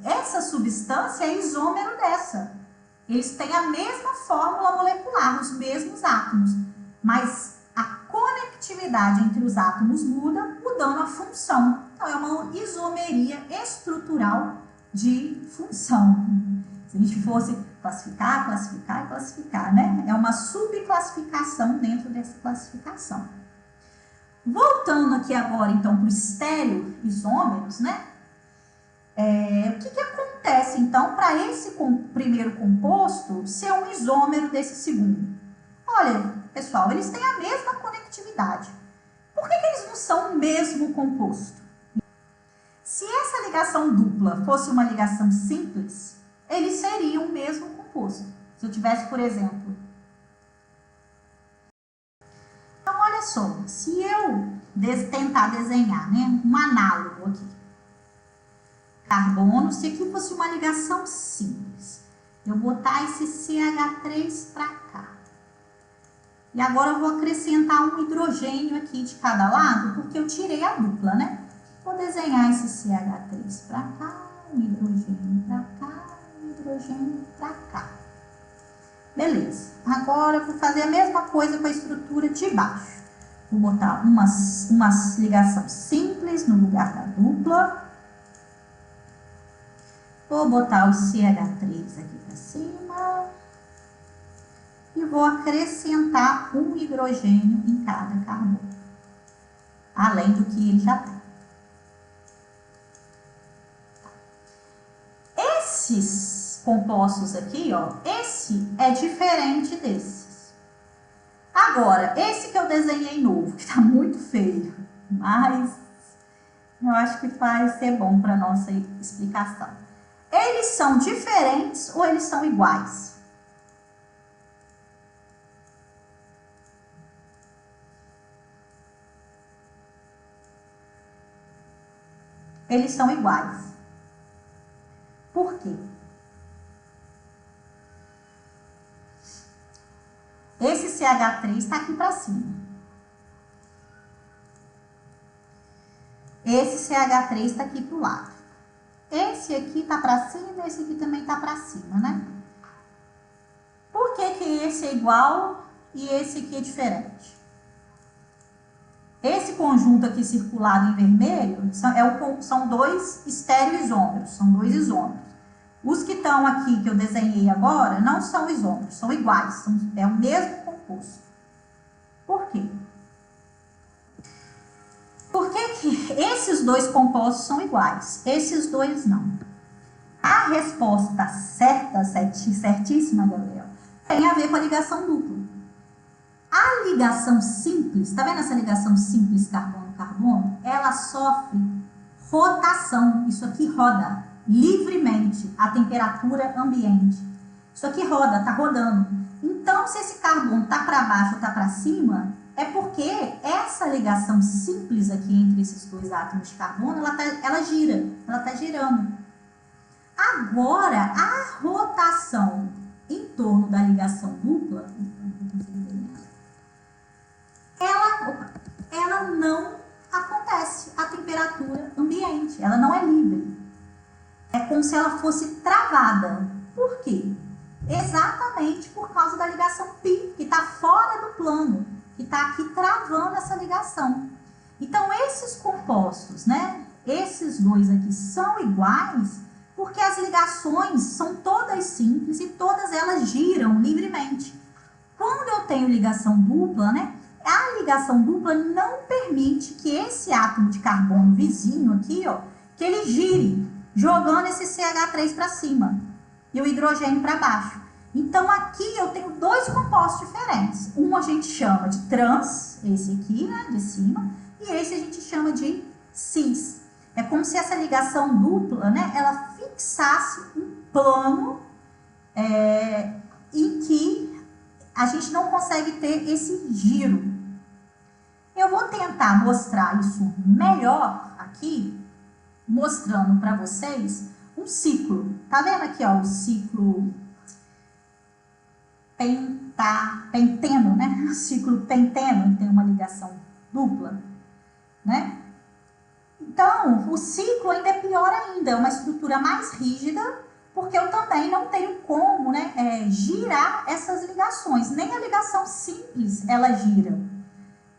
Essa substância é isômero dessa. Eles têm a mesma fórmula molecular, os mesmos átomos, mas a conectividade entre os átomos muda, mudando a função. Então, é uma isomeria estrutural de função. Se a gente fosse classificar, classificar e classificar, né? É uma subclassificação dentro dessa classificação. Voltando aqui agora, então, para os estereoisômeros, né? O que acontece, então, para esse primeiro composto ser um isômero desse segundo? Olha, pessoal, eles têm a mesma conectividade. Por que eles não são o mesmo composto? Se essa ligação dupla fosse uma ligação simples, eles seriam o mesmo composto. Se eu tivesse, por exemplo... Então, olha só, se eu tentar desenhar, né, um análogo aqui, carbono, se aqui fosse uma ligação simples, eu botar esse CH3 para cá. E agora eu vou acrescentar um hidrogênio aqui de cada lado, porque eu tirei a dupla, né? Vou desenhar esse CH3 para cá, um hidrogênio para cá, um hidrogênio para cá. Beleza. Agora eu vou fazer a mesma coisa com a estrutura de baixo. Vou botar uma ligação simples no lugar da dupla. Vou botar o CH3 aqui para cima. E vou acrescentar um hidrogênio em cada carbono, além do que ele já tem. Esses compostos aqui, ó, esse é diferente desses. Agora, esse que eu desenhei novo, que tá muito feio, mas eu acho que vai ser bom para nossa explicação. Eles são diferentes ou eles são iguais? Eles são iguais. Por quê? Esse CH3 está aqui para cima. Esse CH3 está aqui para o lado. Esse aqui está para cima, esse aqui também está para cima, né? Por que esse é igual e esse aqui é diferente? Esse conjunto aqui circulado em vermelho são dois estereoisômeros, são dois isômeros. Os que estão aqui, que eu desenhei agora, não são isômeros, são iguais, é o mesmo composto. Por quê? Por que esses dois compostos são iguais? Esses dois não. A resposta certa, certíssima, Gabriel, tem a ver com a ligação dupla. A ligação simples, tá vendo essa ligação simples carbono-carbono? Ela sofre rotação. Isso aqui roda livremente a temperatura ambiente. Isso aqui roda, tá rodando. Então, se esse carbono tá para baixo ou tá para cima, é porque essa ligação simples aqui entre esses dois átomos de carbono, ela gira, ela tá girando. Agora, a rotação em torno da ligação dupla, ela não acontece a temperatura ambiente, ela não é livre. É como se ela fosse travada. Por quê? Exatamente por causa da ligação π, que está fora do plano, que está aqui travando essa ligação. Então, esses compostos, né? Esses dois aqui são iguais porque as ligações são todas simples e todas elas giram livremente. Quando eu tenho ligação dupla, né? A ligação dupla não permite que esse átomo de carbono vizinho aqui, ó, que ele gire, jogando esse CH3 para cima e o hidrogênio para baixo. Então, aqui eu tenho dois compostos diferentes. Um a gente chama de trans, esse aqui, né, de cima, e esse a gente chama de cis. É como se essa ligação dupla, né, ela fixasse um plano em que a gente não consegue ter esse giro. Eu vou tentar mostrar isso melhor aqui, mostrando para vocês um ciclo. Tá vendo aqui, ó, o ciclo penteno, né? O ciclo penteno tem uma ligação dupla, né? Então, o ciclo ainda é pior ainda, é uma estrutura mais rígida, porque eu também não tenho como, né, girar essas ligações. Nem a ligação simples, ela gira.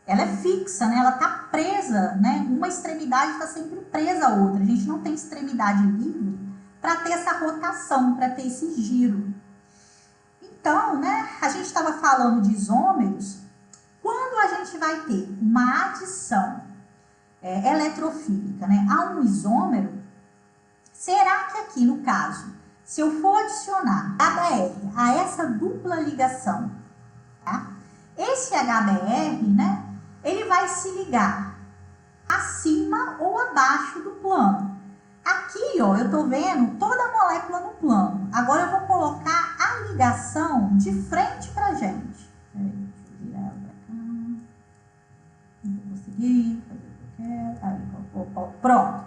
Ela é fixa, né? Ela está presa, né? Uma extremidade está sempre presa à outra. A gente não tem extremidade livre para ter essa rotação, para ter esse giro. Então, né, a gente estava falando de isômeros. Quando a gente vai ter uma adição eletrofílica, né, a um isômero, será que aqui no caso, se eu for adicionar HBr a essa dupla ligação, tá? Esse HBr, né, ele vai se ligar acima ou abaixo do plano. Aqui, ó, eu tô vendo toda a molécula no plano. Agora eu vou colocar a ligação de frente pra gente. Peraí, deixa eu virar ela pra cá. Não vou conseguir fazer o que eu quero. Aí, pronto.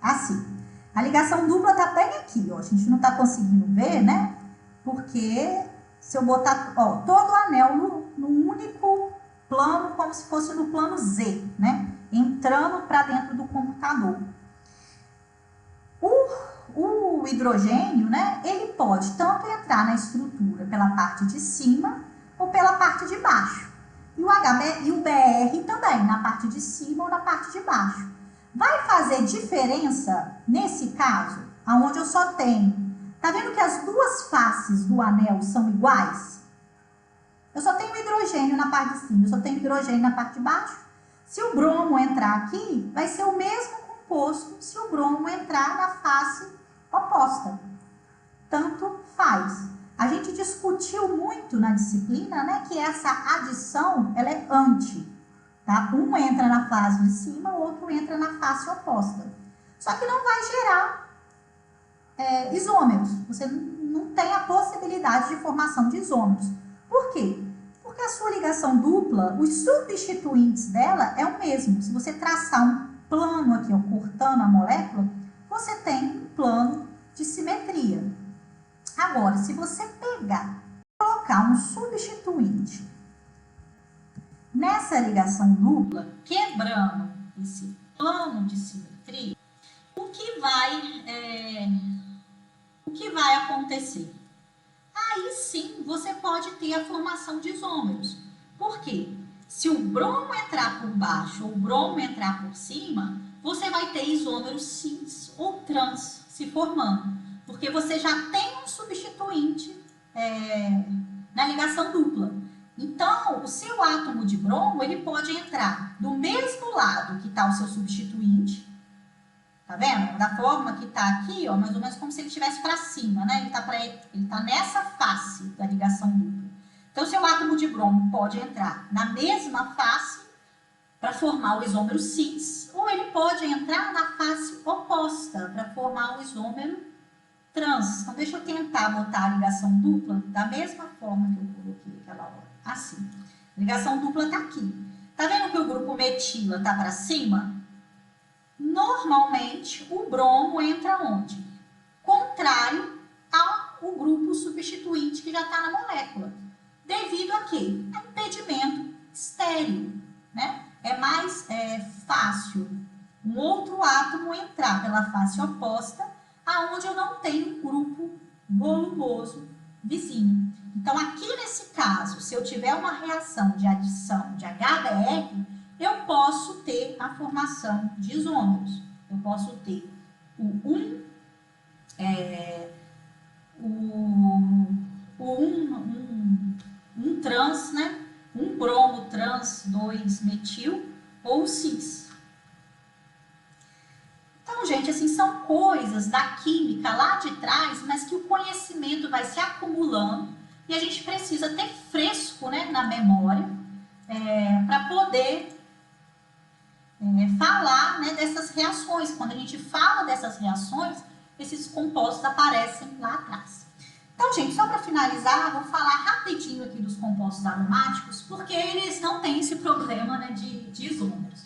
Assim. A ligação dupla tá bem aqui, ó. A gente não tá conseguindo ver, né? Porque se eu botar, ó, todo o anel no único plano, como se fosse no plano Z, né? Entrando para dentro do computador. O hidrogênio, né, ele pode tanto entrar na estrutura pela parte de cima ou pela parte de baixo. E o BR também, na parte de cima ou na parte de baixo. Vai fazer diferença nesse caso, onde eu só tenho... Tá vendo que as duas faces do anel são iguais? Eu só tenho hidrogênio na parte de cima, eu só tenho hidrogênio na parte de baixo. Se o bromo entrar aqui, vai ser o mesmo composto se o bromo entrar na face oposta. Tanto faz. A gente discutiu muito na disciplina, né, que essa adição, ela é anti. Tá? Um entra na face de cima, o outro entra na face oposta. Só que não vai gerar isômeros. Você não tem a possibilidade de formação de isômeros. Por quê? Porque a sua ligação dupla, os substituintes dela é o mesmo. Se você traçar um plano aqui, ó, cortando a molécula, você tem um plano de simetria. Agora, se você pegar e colocar um substituinte nessa ligação dupla, quebrando esse plano de simetria, o que vai acontecer? Aí sim, você pode ter a formação de isômeros. Por quê? Se o bromo entrar por baixo ou o bromo entrar por cima, você vai ter isômeros cis ou trans se formando. Porque você já tem um substituinte na ligação dupla. Então, o seu átomo de bromo, ele pode entrar do mesmo lado que está o seu substituinte. Tá vendo? Da forma que tá aqui, ó, mais ou menos como se ele estivesse para cima, né? Ele tá nessa face da ligação dupla. Então, seu átomo de bromo pode entrar na mesma face para formar o isômero cis, ou ele pode entrar na face oposta para formar o isômero trans. Então, deixa eu tentar botar a ligação dupla da mesma forma que eu coloquei aquela hora. Assim. A ligação dupla tá aqui. Tá vendo que o grupo metila tá para cima? Normalmente, o bromo entra onde? Contrário ao grupo substituinte que já está na molécula. Devido a quê? A impedimento estéreo, né? É mais fácil um outro átomo entrar pela face oposta, aonde eu não tenho um grupo volumoso vizinho. Então, aqui nesse caso, se eu tiver uma reação de adição de HBr, eu posso ter a formação de isômeros. Eu posso ter um trans, né? Um bromo trans 2 metil ou cis. Então, gente, assim, são coisas da química lá de trás, mas que o conhecimento vai se acumulando e a gente precisa ter fresco, né, na memória para poder falar, né, dessas reações. Quando a gente fala dessas reações, esses compostos aparecem lá atrás. Então, gente, só para finalizar, vou falar rapidinho aqui dos compostos aromáticos, porque eles não têm esse problema, né, de isômeros.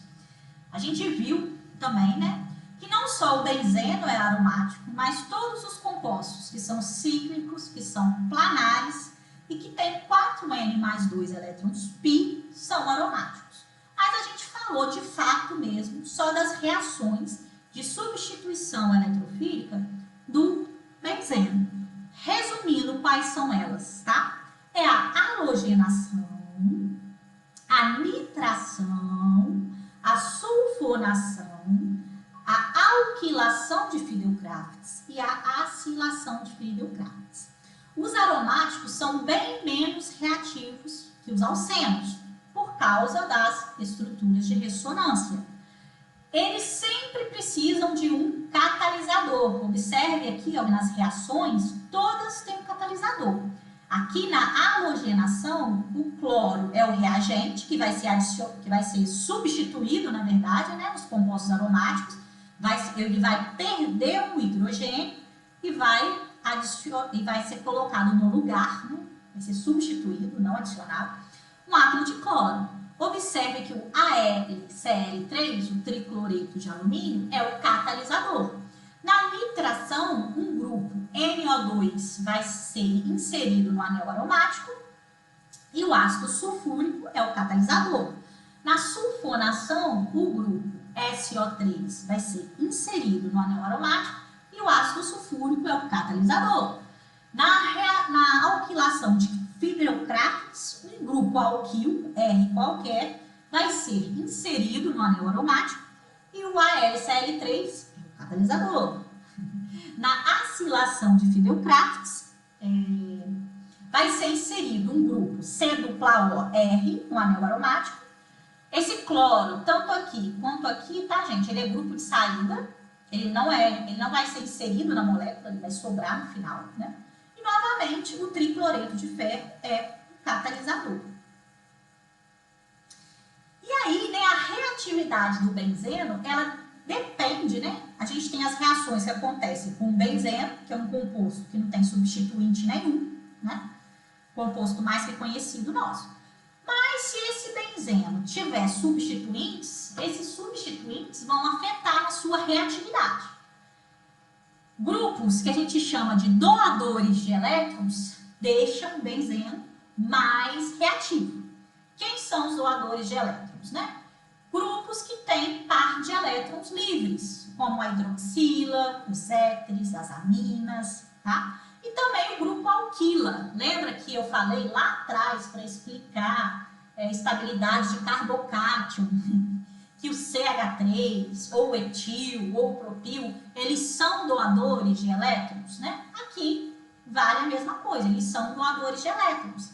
A gente viu também, né, que não só o benzeno é aromático, mas todos os compostos que são cíclicos, que são planares e que têm 4N mais 2 elétrons π são aromáticos. Mas a gente falou de fato mesmo só das reações de substituição eletrofílica do benzeno. Resumindo, quais são elas, tá? É a halogenação, a nitração, a sulfonação, a alquilação de Friedel-Crafts e a acilação de Friedel-Crafts. Os aromáticos são bem menos reativos que os alcenos, por causa das estruturas de ressonância. Eles sempre precisam de um catalisador. Observe aqui, ó, nas reações, todas têm um catalisador. Aqui na halogenação, o cloro é o reagente que vai ser substituído, na verdade, né, nos compostos aromáticos. Ele vai perder um hidrogênio e vai ser colocado no lugar, né, vai ser substituído, não adicionado, um átomo de cloro. Observe que o AlCl3, o tricloreto de alumínio, é o catalisador. Na nitração, um grupo NO2 vai ser inserido no anel aromático e o ácido sulfúrico é o catalisador. Na sulfonação, o grupo SO3 vai ser inserido no anel aromático e o ácido sulfúrico é o catalisador. Na alquilação de Friedel-Crafts, um grupo alquil, R qualquer, vai ser inserido no anel aromático e o AlCl3 é o catalisador. Na acilação de Friedel-Crafts, vai ser inserido um grupo C-R no anel aromático. Esse cloro, tanto aqui quanto aqui, tá, gente? Ele é grupo de saída, ele não vai ser inserido na molécula, ele vai sobrar no final, né? E, novamente, o tricloreto de ferro é o catalisador. E aí, né, a reatividade do benzeno, ela depende, né? A gente tem as reações que acontecem com o benzeno, que é um composto que não tem substituinte nenhum, né? Composto mais reconhecido nosso. Mas se esse benzeno tiver substituintes, esses substituintes vão afetar a sua reatividade. Grupos que a gente chama de doadores de elétrons deixam o benzeno mais reativo. Quem são os doadores de elétrons, né? Grupos que têm par de elétrons livres, como a hidroxila, os éteres, as aminas, tá? E também o grupo alquila. Lembra que eu falei lá atrás para explicar estabilidade de carbocátion, que o CH3, ou o etil, ou o propil, eles são doadores de elétrons, né? Aqui vale a mesma coisa, eles são doadores de elétrons.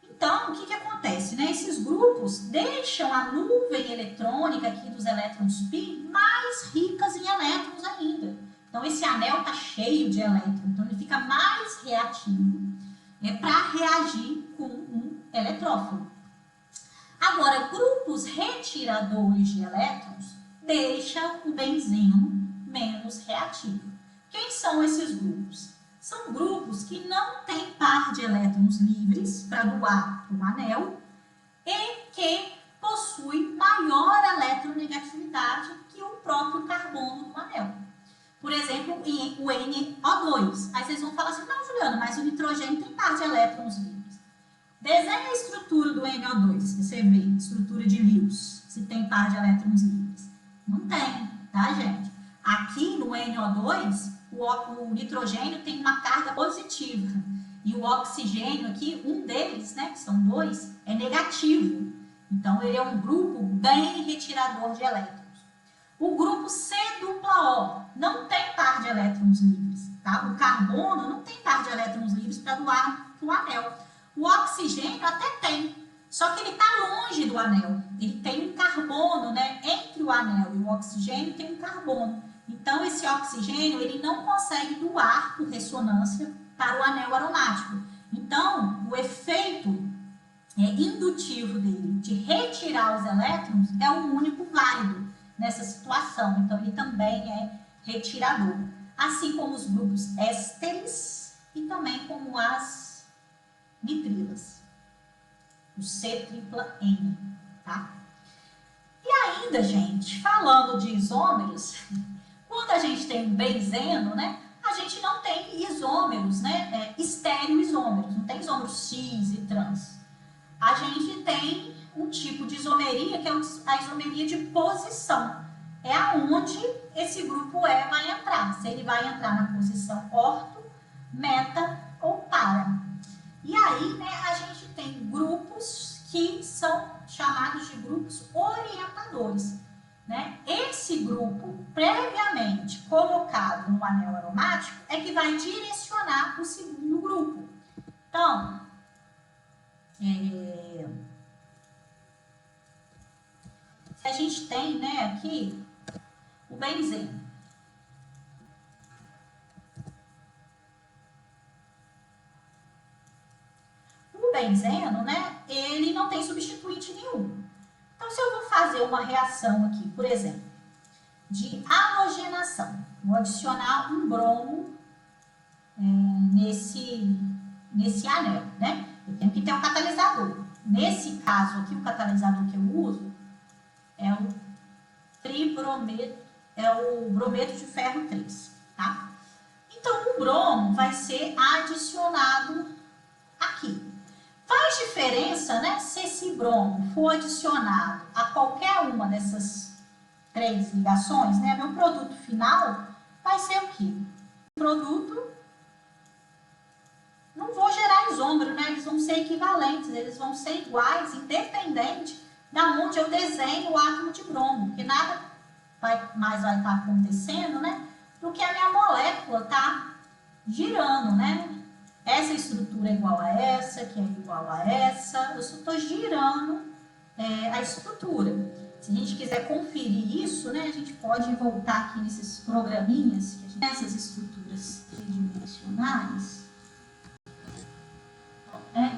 Então, o que acontece, né? Esses grupos deixam a nuvem eletrônica aqui dos elétrons π mais ricas em elétrons ainda. Então, esse anel está cheio de elétrons, então ele fica mais reativo para reagir com um eletrófilo. Agora, grupos retiradores de elétrons deixam o benzeno menos reativo. Quem são esses grupos? São grupos que não têm par de elétrons livres para doar para um anel e que possuem maior eletronegatividade que o próprio carbono do anel. Por exemplo, o NO2. Aí vocês vão falar assim, não, Juliana, mas o nitrogênio tem par de elétrons livres. Desenha a estrutura do NO2, você vê, estrutura de Lewis. se tem par de elétrons livres? Não tem, tá, gente? Aqui no NO2, o nitrogênio tem uma carga positiva. E o oxigênio aqui, um deles, né, que são dois, é negativo. Então, ele é um grupo bem retirador de elétrons. O grupo C dupla O não tem par de elétrons livres, tá? O carbono não tem par de elétrons livres para doar para o anel. O oxigênio até tem, só que ele está longe do anel. Ele tem um carbono, né? Entre o anel e o oxigênio tem um carbono. Então, esse oxigênio ele não consegue doar por ressonância para o anel aromático. Então, o efeito indutivo dele de retirar os elétrons é o único válido nessa situação. Então, ele também é retirador. Assim como os grupos ésteres e também como as nitrilas. O C tripla N, tá? E ainda, gente, falando de isômeros, quando a gente tem um benzeno, né, a gente não tem isômeros, né, estereoisômeros, não tem isômeros cis e trans. A gente tem um tipo de isomeria que é a isomeria de posição. É aonde esse grupo E vai entrar. Se ele vai entrar na posição orto, meta ou para. E aí, né, a gente tem grupos que são chamados de grupos orientadores, né? Esse grupo, previamente colocado no anel aromático, é que vai direcionar o segundo grupo. Então, se a gente tem, né, aqui o benzeno. O benzeno, né, ele não tem substituinte nenhum. Então, se eu vou fazer uma reação aqui, por exemplo, de halogenação, vou adicionar um bromo nesse anel, né? Eu tenho que ter um catalisador. Nesse caso aqui, o catalisador que eu uso é o brometo de ferro 3, tá? Então, o bromo vai ser adicionado aqui. Faz diferença, né, se esse bromo for adicionado a qualquer uma dessas 3 ligações, né? Meu produto final vai ser o quê? O produto não vou gerar isômero, né? Eles vão ser equivalentes, eles vão ser iguais, independente da onde eu desenho o átomo de bromo, porque nada mais vai estar acontecendo, né? Do que a minha molécula tá girando, né? Essa estrutura é igual a essa, que é igual a essa. Eu só estou girando a estrutura. Se a gente quiser conferir isso, né, a gente pode voltar aqui nesses programinhas, que a gente tem essas estruturas tridimensionais,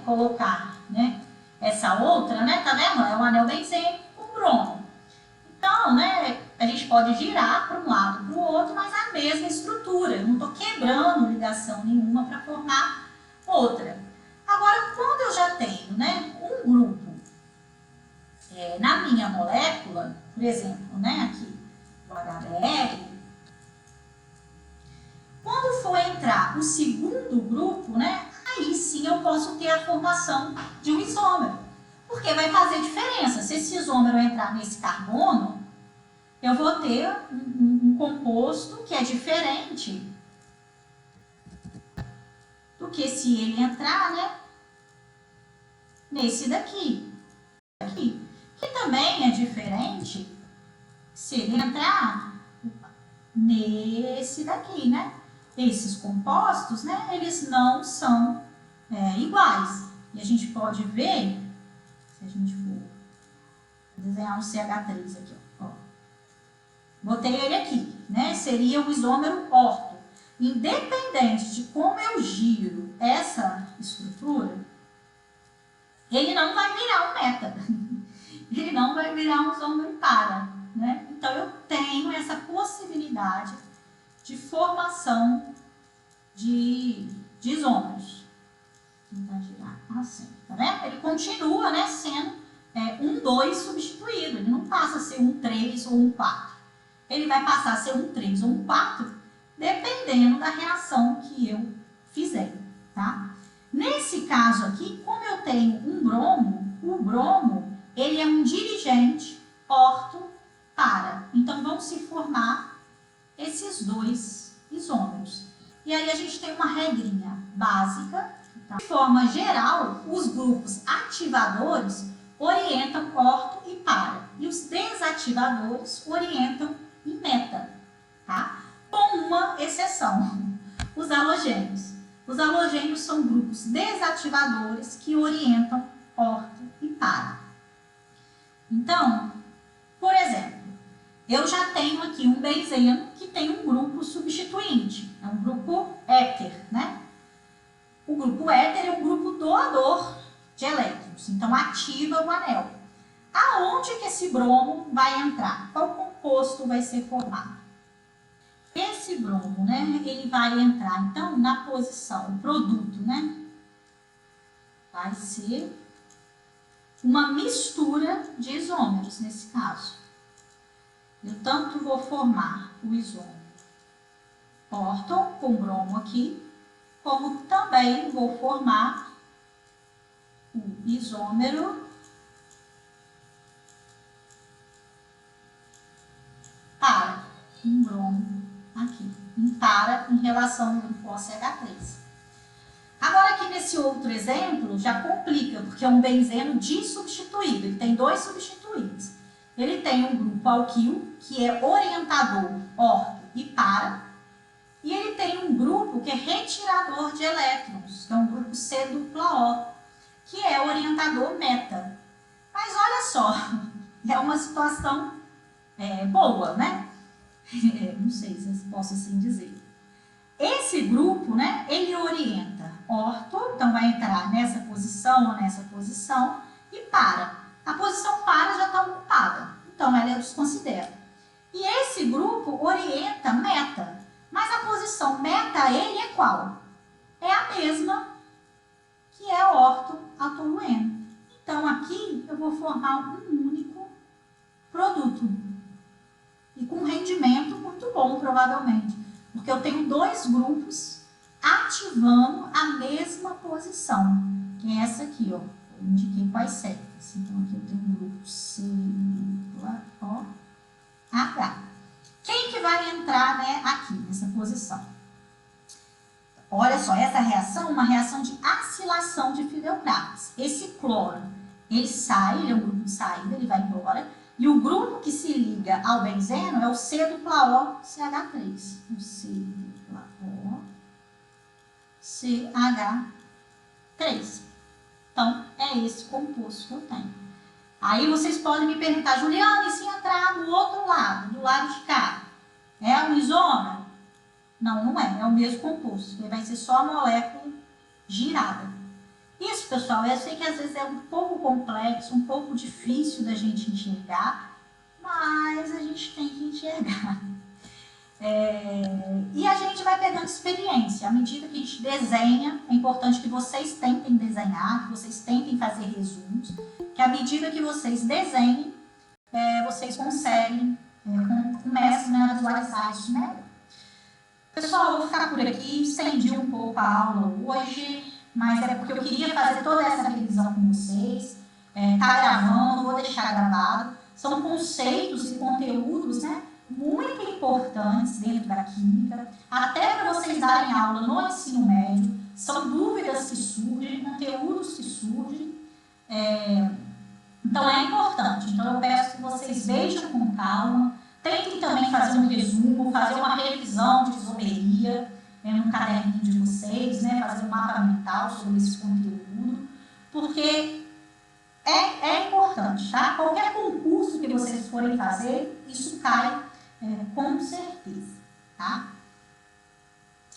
colocar, né, essa outra, né, tá vendo? É um anel benzênico com bromo. Então, né, a gente pode girar para um lado para o outro, mas a mesma estrutura. Eu não estou quebrando ligação nenhuma para formar outra. Agora, quando eu já tenho, né, um grupo na minha molécula, por exemplo, né, aqui o HBr, quando for entrar o segundo grupo, né, aí sim eu posso ter a formação de um isômero, porque vai fazer diferença. Se esse isômero entrar nesse carbono, eu vou ter um composto que é diferente do que se ele entrar, né, nesse daqui, que também é diferente se ele entrar nesse daqui, né? Esses compostos, né, eles não são iguais. E a gente pode ver, se a gente for desenhar um CH3 aqui, ó. Botei ele aqui, né? Seria o isômero orto. Independente de como eu giro essa estrutura, ele não vai virar um meta. Ele não vai virar um isômero para, né? Então, eu tenho essa possibilidade de formação de isômeros. Vou tentar girar assim, tá vendo? Ele continua, né, sendo um 2 substituído. Ele não passa a ser um 3 ou um 4. Ele vai passar a ser um 3 ou um 4, dependendo da reação que eu fizer, tá? Nesse caso aqui, como eu tenho um bromo, o bromo, ele é um dirigente orto, para. Então, vão se formar esses dois isômeros. E aí a gente tem uma regrinha básica. Tá? De forma geral, os grupos ativadores orientam orto e para. E os desativadores orientam em meta. Tá? Com uma exceção, os halogênios. Os halogênios são grupos desativadores que orientam orto e para. Então, por exemplo, eu já tenho aqui um benzeno que tem um grupo substituinte, é um grupo éter, né? O grupo éter é um grupo doador de elétrons, então ativa o anel. Aonde que esse bromo vai entrar? Qual composto vai ser formado? Esse bromo, né, ele vai entrar, então, na posição, o produto, né, vai ser uma mistura de isômeros, nesse caso. Eu tanto vou formar o isômero orto com bromo aqui, como também vou formar o isômero para, com bromo aqui, em relação ao grupo OCH3. Agora aqui nesse outro exemplo já complica, porque é um benzeno dissubstituído, ele tem dois substituídos. Ele tem um grupo alquil, que é orientador orto e para, e ele tem um grupo que é retirador de elétrons, que é um grupo C-O, que é orientador meta. Mas olha só, é uma situação boa, né? Não sei se eu posso assim dizer. Esse grupo, né, ele orienta orto, então vai entrar nessa posição ou nessa posição, e para. A posição para já está ocupada, então ela eu desconsidero. E esse grupo orienta meta, mas a posição meta ele é qual? É a mesma que é orto atolueno. Então aqui eu vou formar um único produto. E com rendimento muito bom, provavelmente. Porque eu tenho dois grupos ativando a mesma posição. Que é essa aqui, ó. Eu indiquei quais setas. Então, aqui eu tenho um grupo C, O, H. Quem que vai entrar, né, aqui, nessa posição? Olha só, essa reação é uma reação de acilação de Fildenkraft. Esse cloro, ele sai, ele é um grupo de saída, ele vai embora. E o grupo que se liga ao benzeno é o C-O-CH3. O C-O-CH3. Então, é esse composto que eu tenho. Aí vocês podem me perguntar, Juliana, e se entrar do outro lado, do lado de cá? É um isômero? Não, não é. É o mesmo composto. Ele vai ser só a molécula girada. Isso, pessoal, eu sei que às vezes é um pouco complexo, um pouco difícil da gente enxergar, mas a gente tem que enxergar. E a gente vai pegando experiência. À medida que a gente desenha, é importante que vocês tentem desenhar, que vocês tentem fazer resumos, que à medida que vocês desenhem, vocês conseguem, começam a visualizar isso melhor. Pessoal, eu vou ficar por aqui, estendi um pouco a aula hoje, mas é porque eu queria fazer toda essa revisão com vocês. Tá gravando, vou deixar gravado. São conceitos e conteúdos, né, muito importantes dentro da química, até para vocês darem aula no ensino médio. São dúvidas que surgem, conteúdos que surgem. Então é importante. Então eu peço que vocês vejam com calma. Tentem também fazer um resumo, fazer uma revisão de isomeria no caderninho de vocês, né? Fazer um mapa mental sobre esse conteúdo, porque é importante, tá? Qualquer concurso que vocês forem fazer, isso cai com certeza, tá?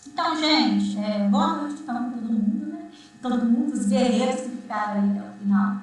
Então, gente, boa noite então todo mundo, né? Todo mundo, os guerreiros que ficaram aí até o final.